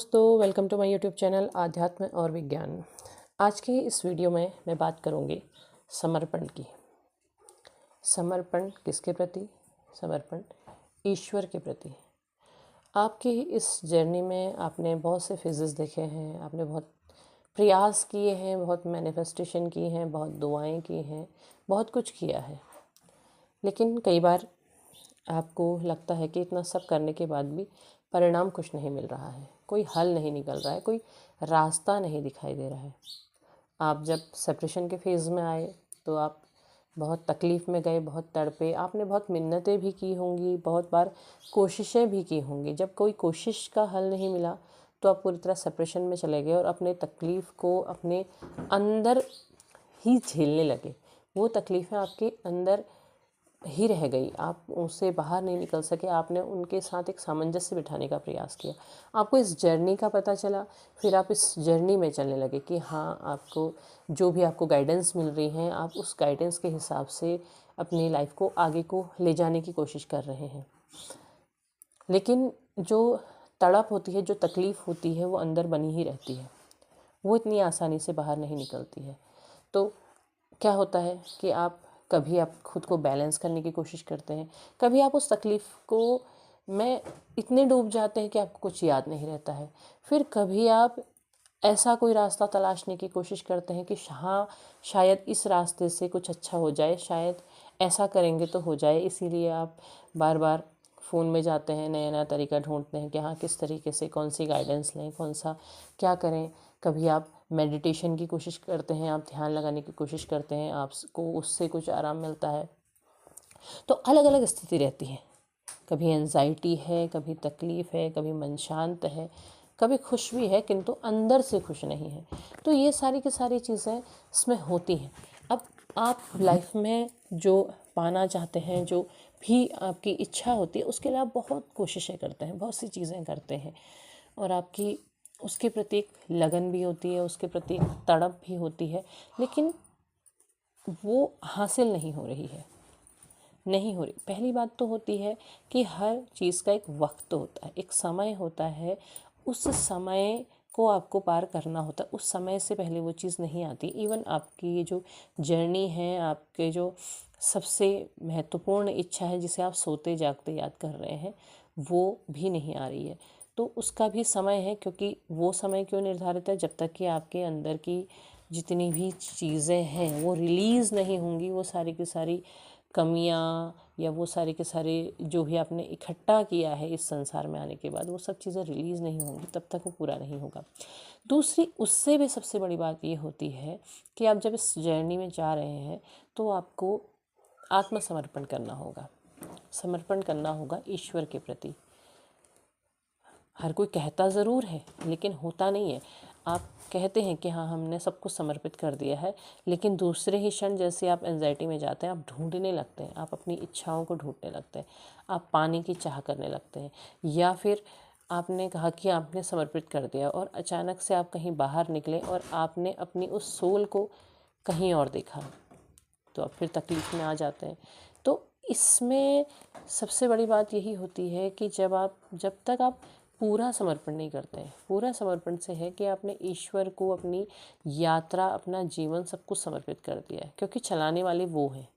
दोस्तों, welcome to my YouTube channel आध्यात्म और विज्ञान। आज की इस वीडियो में मैं बात करूंगी समर्पण की। समर्पण किसके प्रति? समर्पण ईश्वर के प्रति। आपकी इस जर्नी में आपने बहुत से फेजेस देखे हैं, आपने बहुत प्रयास किए हैं, बहुत मैनिफेस्टेशन की हैं, बहुत दुआएं की हैं, बहुत कुछ किया है। लेकिन कई बार आपको लगता है कि इतना सब करने के बाद भी परिणाम कुछ नहीं मिल रहा है, कोई हल नहीं निकल रहा है, कोई रास्ता नहीं दिखाई दे रहा है। आप जब सेपरेशन के फेज़ में आए तो आप बहुत तकलीफ़ में गए, बहुत तड़पे, आपने बहुत मिन्नतें भी की होंगी, बहुत बार कोशिशें भी की होंगी। जब कोई कोशिश का हल नहीं मिला तो आप पूरी तरह सेपरेशन में चले गए और अपने तकलीफ़ को अपने अंदर ही झेलने लगे। वो तकलीफ़ें आपके अंदर ही रह गई, आप उससे बाहर नहीं निकल सके। आपने उनके साथ एक सामंजस्य बिठाने का प्रयास किया, आपको इस जर्नी का पता चला, फिर आप इस जर्नी में चलने लगे कि हाँ, आपको जो भी आपको गाइडेंस मिल रही हैं, आप उस गाइडेंस के हिसाब से अपनी लाइफ को आगे को ले जाने की कोशिश कर रहे हैं। लेकिन जो तड़प होती है, जो तकलीफ़ होती है, वो अंदर बनी ही रहती है, वो इतनी आसानी से बाहर नहीं निकलती है। तो क्या होता है कि कभी आप खुद को बैलेंस करने की कोशिश करते हैं, कभी आप उस तकलीफ़ को में इतने डूब जाते हैं कि आपको कुछ याद नहीं रहता है। फिर कभी आप ऐसा कोई रास्ता तलाशने की कोशिश करते हैं कि हाँ, शायद इस रास्ते से कुछ अच्छा हो जाए, शायद ऐसा करेंगे तो हो जाए। इसीलिए आप बार बार फ़ोन में जाते हैं, नया नया तरीका ढूंढते हैं कि हाँ, किस तरीके से कौन सी गाइडेंस लें, कौन सा क्या करें। कभी आप मेडिटेशन की कोशिश करते हैं, आप ध्यान लगाने की कोशिश करते हैं, आपको उससे कुछ आराम मिलता है। तो अलग अलग स्थिति रहती है, कभी एंजाइटी है, कभी तकलीफ़ है, कभी मन शांत है, कभी खुश भी है किंतु अंदर से खुश नहीं है। तो ये सारी की सारी चीज़ें इसमें होती हैं। अब आप लाइफ में जो पाना चाहते हैं, जो भी आपकी इच्छा होती है, उसके लिए आप बहुत कोशिशें करते हैं, बहुत सी चीज़ें करते हैं, और आपकी उसके प्रति एक लगन भी होती है, उसके प्रति एक तड़प भी होती है, लेकिन वो हासिल नहीं हो रही है, नहीं हो रही। पहली बात तो होती है कि हर चीज़ का एक वक्त होता है, एक समय होता है, उस समय को आपको पार करना होता है, उस समय से पहले वो चीज़ नहीं आती। इवन आपकी ये जो जर्नी है, आपके जो सबसे महत्वपूर्ण इच्छा है, जिसे आप सोते जागते याद कर रहे हैं, वो भी नहीं आ रही है। तो उसका भी समय है, क्योंकि वो समय क्यों निर्धारित है? जब तक कि आपके अंदर की जितनी भी चीज़ें हैं वो रिलीज़ नहीं होंगी, वो सारी की सारी कमियां या वो सारे के सारे जो भी आपने इकट्ठा किया है इस संसार में आने के बाद, वो सब चीज़ें रिलीज़ नहीं होंगी, तब तक वो पूरा नहीं होगा। दूसरी, उससे भी सबसे बड़ी बात ये होती है कि आप जब इस जर्नी में जा रहे हैं तो आपको आत्मसमर्पण करना होगा, समर्पण करना होगा ईश्वर के प्रति। हर कोई कहता ज़रूर है लेकिन होता नहीं है। आप कहते हैं कि हाँ, हमने सब कुछ समर्पित कर दिया है, लेकिन दूसरे ही क्षण जैसे आप एंजाइटी में जाते हैं, आप ढूंढने लगते हैं, आप अपनी इच्छाओं को ढूंढने लगते हैं, आप पाने की चाह करने लगते हैं। या फिर आपने कहा कि आपने समर्पित कर दिया और अचानक से आप कहीं बाहर निकले और आपने अपनी उस सोल को कहीं और देखा, तो आप फिर तकलीफ़ में आ जाते हैं। तो इसमें सबसे बड़ी बात यही होती है कि जब तक आप पूरा समर्पण नहीं करते हैं, पूरा समर्पण से है कि आपने ईश्वर को अपनी यात्रा, अपना जीवन सब कुछ समर्पित कर दिया है, क्योंकि चलाने वाले वो हैं,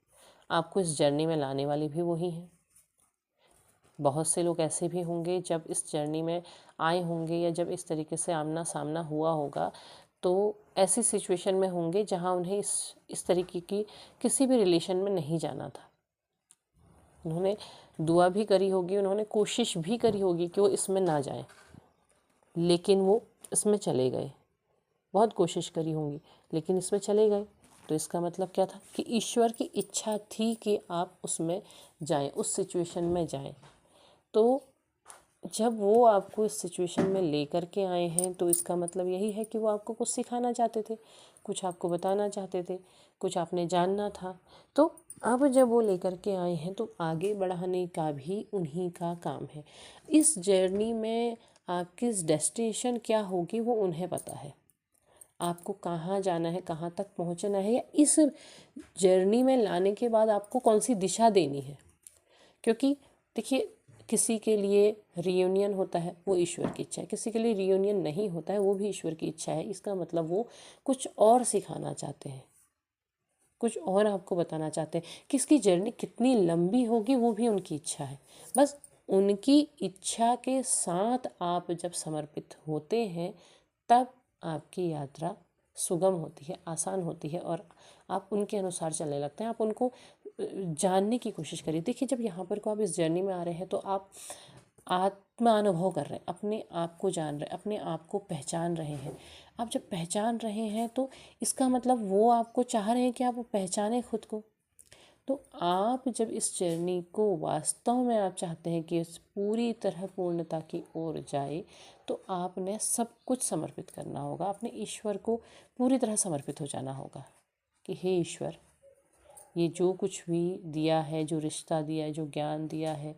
आपको इस जर्नी में लाने वाले भी वही हैं। बहुत से लोग ऐसे भी होंगे जब इस जर्नी में आए होंगे या जब इस तरीके से आमना सामना हुआ होगा, तो ऐसी सिचुएशन में होंगे जहां उन्हें इस तरीके की किसी भी रिलेशन में नहीं जाना था। उन्होंने दुआ भी करी होगी, उन्होंने कोशिश भी करी होगी कि वो इसमें ना जाएं, लेकिन वो इसमें चले गए। बहुत कोशिश करी होंगी लेकिन इसमें चले गए। तो इसका मतलब क्या था कि ईश्वर की इच्छा थी कि आप उसमें जाएं, उस सिचुएशन में जाएं। तो जब वो आपको इस सिचुएशन में लेकर के आए हैं, तो इसका मतलब यही है कि वो आपको कुछ सिखाना चाहते थे, कुछ आपको बताना चाहते थे, कुछ आपने जानना था। तो अब जब वो लेकर के आए हैं तो आगे बढ़ाने का भी उन्हीं का काम है। इस जर्नी में आपकी डेस्टिनेशन क्या होगी वो उन्हें पता है, आपको कहाँ जाना है, कहाँ तक पहुँचना है, या इस जर्नी में लाने के बाद आपको कौन सी दिशा देनी है। क्योंकि देखिए, किसी के लिए रियूनियन होता है वो ईश्वर की इच्छा है, किसी के लिए रियूनियन नहीं होता है वो भी ईश्वर की इच्छा है। इसका मतलब वो कुछ और सिखाना चाहते हैं, कुछ और आपको बताना चाहते हैं। किसकी जर्नी कितनी लंबी होगी वो भी उनकी इच्छा है। बस उनकी इच्छा के साथ आप जब समर्पित होते हैं तब आपकी यात्रा सुगम होती है, आसान होती है और आप उनके अनुसार चलने लगते हैं। आप उनको जानने की कोशिश करिए। देखिए, जब यहाँ पर को आप इस जर्नी में आ रहे हैं तो आप आत्मा अनुभव कर रहे हैं, अपने आप को जान रहे हैं, अपने आप को पहचान रहे हैं। आप जब पहचान रहे हैं तो इसका मतलब वो आपको चाह रहे हैं कि आप पहचानें खुद को। तो आप जब इस जर्नी को वास्तव में आप चाहते हैं कि इस पूरी तरह पूर्णता की ओर जाए तो आपने सब कुछ समर्पित करना होगा। आपने ईश्वर को पूरी तरह समर्पित हो जाना होगा कि हे ईश्वर, ये जो कुछ भी दिया है, जो रिश्ता दिया है, जो ज्ञान दिया है,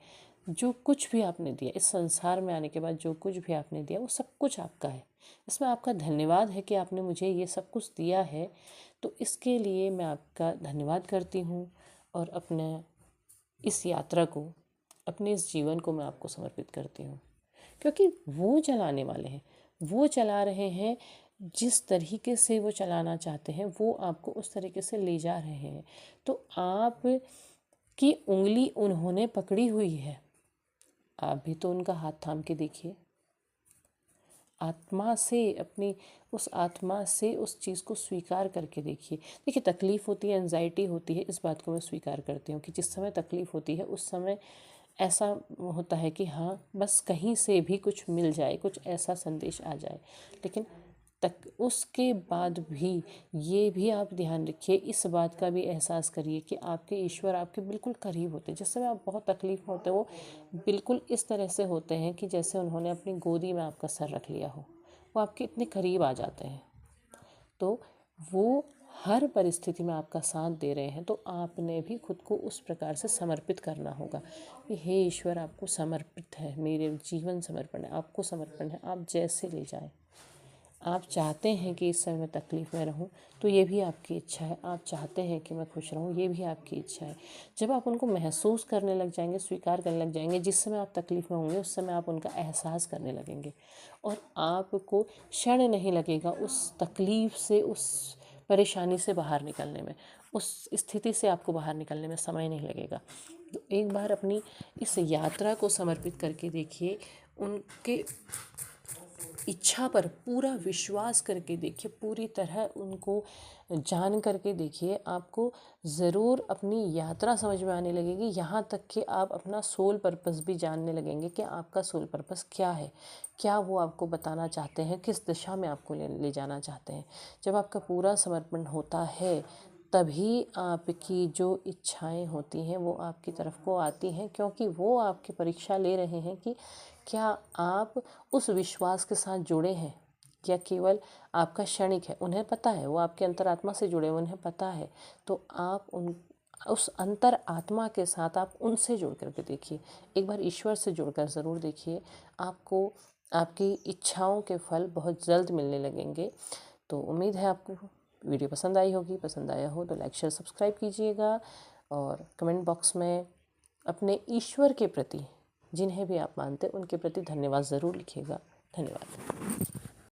जो कुछ भी आपने दिया, इस संसार में आने के बाद जो कुछ भी आपने दिया वो सब कुछ आपका है। इसमें आपका धन्यवाद है कि आपने मुझे ये सब कुछ दिया है। तो इसके लिए मैं आपका धन्यवाद करती हूँ और अपने इस यात्रा को, अपने इस जीवन को मैं आपको समर्पित करती हूँ। क्योंकि वो चलाने वाले हैं, वो चला रहे हैं, जिस तरीके से वो चलाना चाहते हैं वो आपको उस तरीके से ले जा रहे हैं। तो आप की उंगली उन्होंने पकड़ी हुई है, आप भी तो उनका हाथ थाम के देखिए। आत्मा से, अपनी उस आत्मा से उस चीज़ को स्वीकार करके देखिए। देखिए, तकलीफ़ होती है, एंजाइटी होती है, इस बात को मैं स्वीकार करती हूँ कि जिस समय तकलीफ़ होती है उस समय ऐसा होता है कि हाँ, बस कहीं से भी कुछ मिल जाए, कुछ ऐसा संदेश आ जाए। लेकिन उसके बाद भी ये भी आप ध्यान रखिए, इस बात का भी एहसास करिए कि आपके ईश्वर आपके बिल्कुल करीब होते हैं। जिस समय आप बहुत तकलीफ में होते हैं वो बिल्कुल इस तरह से होते हैं कि जैसे उन्होंने अपनी गोदी में आपका सर रख लिया हो, वो आपके इतने करीब आ जाते हैं। तो वो हर परिस्थिति में आपका साथ दे रहे हैं, तो आपने भी खुद को उस प्रकार से समर्पित करना होगा कि हे ईश्वर, आपको समर्पित है, मेरे जीवन समर्पण है, आपको समर्पण है, आप जैसे ले जाएं। आप चाहते हैं कि इस समय मैं तकलीफ़ में रहूं तो ये भी आपकी इच्छा है। आप चाहते हैं कि मैं खुश रहूं, ये भी आपकी इच्छा है। जब आप उनको महसूस करने लग जाएंगे, स्वीकार करने लग जाएंगे, जिस समय आप तकलीफ़ में होंगे उस समय आप उनका एहसास करने लगेंगे और आपको क्षण नहीं लगेगा उस तकलीफ़ से, उस परेशानी से बाहर निकलने में, उस स्थिति से आपको बाहर निकलने में समय नहीं लगेगा। तो एक बार अपनी इस यात्रा को समर्पित करके देखिए, उनके इच्छा पर पूरा विश्वास करके देखिए, पूरी तरह उनको जान करके देखिए। आपको ज़रूर अपनी यात्रा समझ में आने लगेगी, यहाँ तक कि आप अपना सोल पर्पस भी जानने लगेंगे कि आपका सोल पर्पस क्या है, क्या वो आपको बताना चाहते हैं, किस दिशा में आपको ले जाना चाहते हैं। जब आपका पूरा समर्पण होता है तभी आपकी जो इच्छाएं होती हैं वो आपकी तरफ को आती हैं, क्योंकि वो आपकी परीक्षा ले रहे हैं कि क्या आप उस विश्वास के साथ जुड़े हैं या केवल आपका क्षणिक है। उन्हें पता है, वो आपके अंतरात्मा से जुड़े हैं, उन्हें पता है। तो आप उस अंतर आत्मा के साथ आप उनसे जुड़ करके देखिए, एक बार ईश्वर से जुड़कर ज़रूर देखिए। आपको आपकी इच्छाओं के फल बहुत जल्द मिलने लगेंगे। तो उम्मीद है आपको वीडियो पसंद आई होगी। पसंद आया हो तो लाइक शेयर सब्सक्राइब कीजिएगा और कमेंट बॉक्स में अपने ईश्वर के प्रति, जिन्हें भी आप मानते हैं, उनके प्रति धन्यवाद ज़रूर लिखिएगा। धन्यवाद।